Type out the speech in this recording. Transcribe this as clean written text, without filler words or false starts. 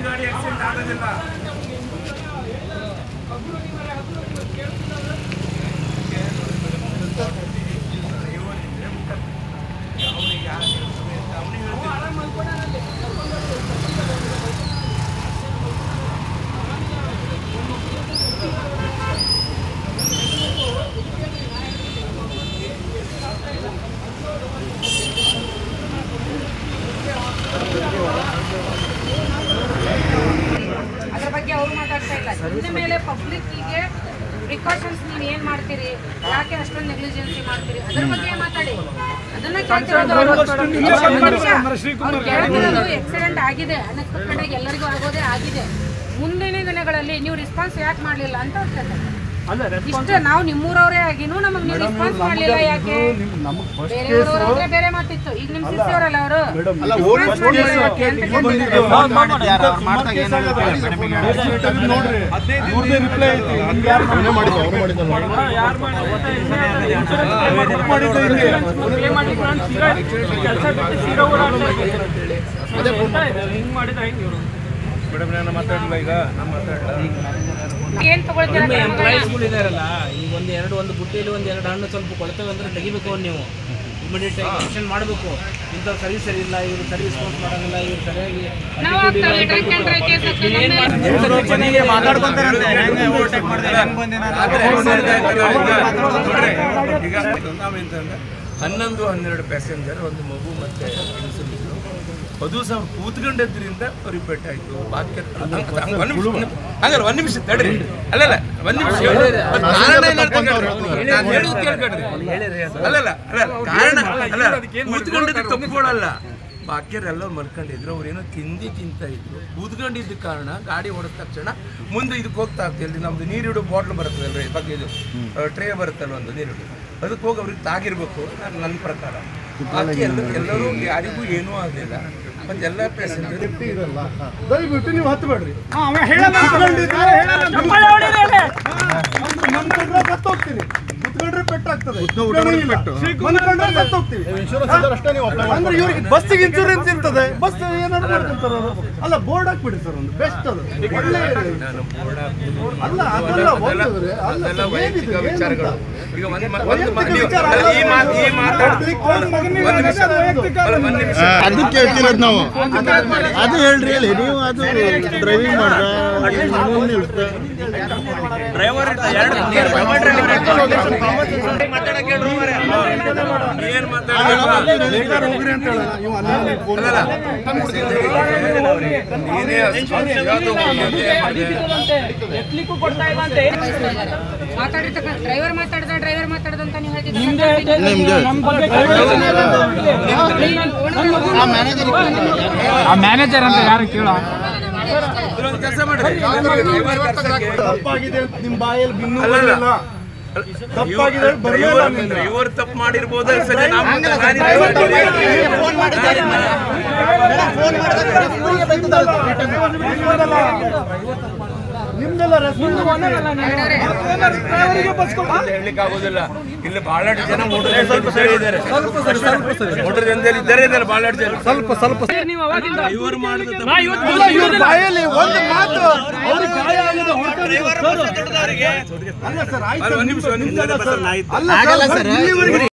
ಗಾಡಿ ಆಕ್ಸಿಡೆಂಟ್ ಆಗೋದಿಲ್ಲ. ಅದ್ರ ಬಗ್ಗೆ ಅವ್ರು ಮಾತಾಡ್ತಾ ಇಲ್ಲ. ಇದ್ರ ಮೇಲೆ ಪಬ್ಲಿಕ್ಕಿಗೆ ಪ್ರಿಕಾಷನ್ಸ್ ನೀವು ಏನು ಮಾಡ್ತೀರಿ, ಯಾಕೆ ಅಷ್ಟೊಂದು ನೆಗ್ಲಿಜೆನ್ಸಿ ಮಾಡ್ತೀರಿ, ಅದ್ರ ಬಗ್ಗೆ ಮಾತಾಡಿ. ಅದನ್ನ ಕೇಳ್ತಿರೋದು ಆಕ್ಸಿಡೆಂಟ್ ಆಗಿದೆ, ಅನ್ಎಕ್ಸ್ಪೆಕ್ಟೆಡ್ ಆಗಿ ಎಲ್ಲರಿಗೂ ಆಗೋದೇ ಆಗಿದೆ. ಮುಂದಿನ ದಿನಗಳಲ್ಲಿ ನೀವು ರೆಸ್ಪಾನ್ಸ್ ಯಾಕೆ ಮಾಡಲಿಲ್ಲ ಅಂತ ಹೇಳ್ತಾರೆ. ಇಷ್ಟ ನಾವು ನಿಮ್ಮೂರವರೇ ಆಗಿನೂ ನಮಗೆ ನೀವು ರೆಸ್ಪಾನ್ಸ್ ಮಾಡಲಿಲ್ಲ ಯಾಕೆ? ಬೇರೆಯವ್ರವ್ರೆ ಬೇರೆ ಮಾತಿತ್ತು. ಈಗ ನಿಮ್ಮ ಸಿಸ್ಟರಲ್ಲ ಅವರು ಮೇಡಮ್ ನಾನು ಮಾತಾಡಲ್ಲ. ಈಗ ನಾನು ಮಾತಾಡಲ್ಲ. ಏನು ತಗೊಳ್ತೀರಾ? ಎಂಪ್ಲಾಯೀಸ್ಗಳಿದಾರಲ್ಲ, ಈಗ ಒಂದು ಬುಟ್ಟಿಯಲ್ಲಿ ಎರಡು ಹಣ್ಣು ಸ್ವಲ್ಪ ಕೊಳ್ತೇವೆ ಅಂದ್ರೆ ತೆಗಿಬೇಕು. ನೀವು ಇಮಿಡಿಯೇಟ್ ಆಕ್ಷನ್ ಮಾಡಬೇಕು. ಇಂಥ ಸರ್ವಿಸ್ ಸರಿ ಇಲ್ಲ, ಇವರು ಸರ್ವಿಸ್ ರೆಸ್ಪಾನ್ಸ್ ಮಾಡೋಂಗಿಲ್ಲ, ಇವರು ಸರಿಯಾಗಿ ಈಗ ನಾವೆಂತಂದ್ರೆ 11-12 ಪ್ಯಾಸೆಂಜರ್, ಒಂದು ಮಗು ಮತ್ತೆ ಹೆಂಗಸರಿದ್ರು. ಅದು ಸಹ ಕೂತ್ಕೊಂಡಿದ್ದರಿಂದ ಅವ್ರಿಗೆ ಪೆಟ್ಟಾಯ್ತು. ಬಾಕಿ ಹಂಗಲ್ಲ, ಒಂದು ನಿಮಿಷ ತಡ್ರಿ. ಅಲ್ಲಲ್ಲ, ಒಂದು ನಿಮಿಷ ಅಲ್ಲಲ್ಲ ಕಾರಣ ಅಲ್ಲ, ಕೂತ್ಕೊಂಡಿದ್ದು ತಪ್ಪುಗಳಲ್ಲ. ಬಾಕಿಯವರೆಲ್ಲ ಮಲ್ಕೊಂಡಿದ್ರು. ಅವ್ರೇನೋ ತಿಂತಾ ಇದ್ರು. ಕೂತ್ಕೊಂಡಿದ್ದ ಕಾರಣ ಗಾಡಿ ಹೊಡೆದ ತಕ್ಷಣ ಮುಂದೆ ಇದಕ್ಕೆ ಹೋಗ್ತಾ ಆಗ್ತಿಲ್ಲ. ನಮ್ದು ನೀರಿಡು ಬಾಟ್ಲ್ ಬರ್ತದಲ್ರಿ, ಬಗ್ಗೆ ಇದು ಟ್ರೇ ಬರುತ್ತಲ್ಲ ಒಂದು ನೀರಿಡು, ಅದಕ್ಕೆ ಹೋಗಿ ಅವ್ರಿಗೆ ತಾಗಿರ್ಬೇಕು ನನ್ನ ಪ್ರಕಾರ. ಬಾಕಿ ಎಲ್ಲರೂ ಯಾರಿಗೂ ಏನೂ ಆಗಲಿಲ್ಲ. ಎಲ್ಲ ಪ್ಯಾಸೆಂಜರ್ ಇರಲ್ಲ. ದಯವಿಟ್ಟು ನೀವು ಹತ್ತಬೇಡ್ರಿ. ಸತ್ತೋಗ್ತೀನಿ, ಕುತ್ಕೊಂಡ್ರೆ ಪೆಟ್ಟಾಗ್ತದೆ, ಅಂದ್ರೆ ಇವ್ರಿಗೆ ಬಸ್ಸಿಗೆ ಇನ್ಶೂರೆನ್ಸ್ ಇರ್ತದೆ. ಬಸ್ ಏನಾದ್ರು ಮಾಡ್ಕೊಂತಾರ ಅವರು. ಅಲ್ಲ, ಬೋರ್ಡ್ ಹಾಕ್ಬಿಡಿ ಸರ್, ಒಂದು ಬೆಸ್ಟ್ ಅದು. ಒಳ್ಳೆ ಅಲ್ಲ, ಅದೆಲ್ಲ ಓದಿದ್ರೆ ಅಲ್ಲ ವಿಚಾರಗಳು. ಈಗ ಅದು ಕೇಳ್ತಿರೋದು ನಾವು. ಅದು ಹೇಳ್ರಿ, ಹೇಳಿ ನೀವು. ಅದು ಡ್ರೈವಿಂಗ್ ಮಾಡ್ರ ಡ್ರೈವರ್ ಮಾತಾಡಿರ್ತಕ್ಕ ಡ್ರೈವರ್ ಮಾತಾಡ್ದ ಅಂತ ನೀವು ಮ್ಯಾನೇಜರ್ ಅಂತ ಯಾರು ಕೇಳ. ಕೆಲಸ ಮಾಡಿ, ತಪ್ಪಾಗಿದೆ ಅಂತ ನಿಮ್ಮ ಬಾಯಲ್ಲಿ ಬಿನ್ನು ತಪ್ಪಾಗಿದೆ. ಡ್ರೈವರ್ ತಪ್ಪು ಮಾಡಿರ್ಬೋದು. ನಿಮ್ದೆಲ್ಲ ಹೇಳಲಿಕ್ಕೆ ಆಗೋದಿಲ್ಲ. ಇಲ್ಲಿ ಬಹಳಷ್ಟು ಜನ ಮೋಟರ್ ಇದ್ದಾರೆ, ಮೋಟರ್ ಜನದಲ್ಲಿ ಇದ್ದಾರೆ ಬಹಳಷ್ಟು ಜನ. ಸ್ವಲ್ಪ ಇವರು ಮಾಡಿದ ಬಾಯಲ್ಲಿ ಒಂದು ಮಾತು ಅವ್ರಿಗೆ ಗಾಯ ಆಗಿದೆ. ಅಲ್ಲ ಸರ್, ಆಯ್ತು, ಒಂದು ನಿಮಿಷ ಅಲ್ಲ ಸರ್, ಇಲ್ಲಿವರೆಗೆ